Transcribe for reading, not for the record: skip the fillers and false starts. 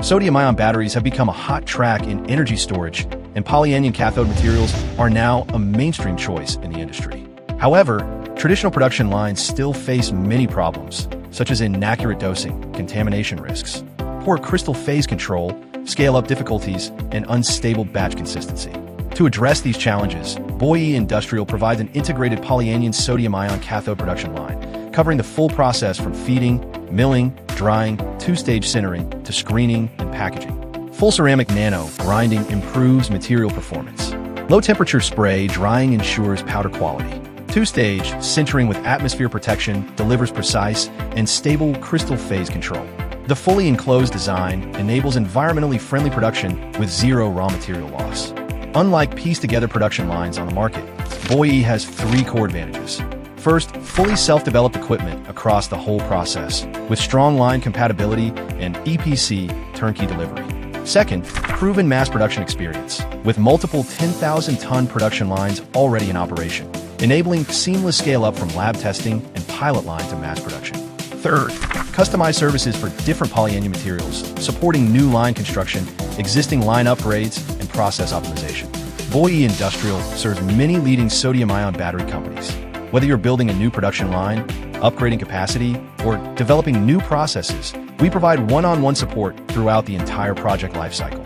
Sodium-ion batteries have become a hot track in energy storage, and polyanionic cathode materials are now a mainstream choice in the industry. However, traditional production lines still face many problems, such as inaccurate dosing, contamination risks, poor crystal phase control, scale-up difficulties, and unstable batch consistency. To address these challenges, Boyi Industry provides an integrated polyanion sodium-ion cathode production line, covering the full process from feeding, milling, drying, two-stage sintering, to screening and packaging. Full ceramic nano grinding improves material performance. Low-temperature spray drying ensures powder quality. Two-stage sintering with atmosphere protection delivers precise and stable crystal phase control. The fully enclosed design enables environmentally friendly production with zero raw material loss. Unlike pieced-together production lines on the market, Boyi has three core advantages. First, fully self-developed equipment across the whole process, with strong line compatibility and EPC turnkey delivery. Second, proven mass production experience, with multiple 10,000-ton production lines already in operation, enabling seamless scale-up from lab testing and pilot line to mass production. Third, customized services for different polyanion materials, supporting new line construction, existing line upgrades, and process optimization. Boyi Industry serves many leading sodium-ion battery companies. Whether you're building a new production line, upgrading capacity, or developing new processes, we provide one-on-one support throughout the entire project lifecycle.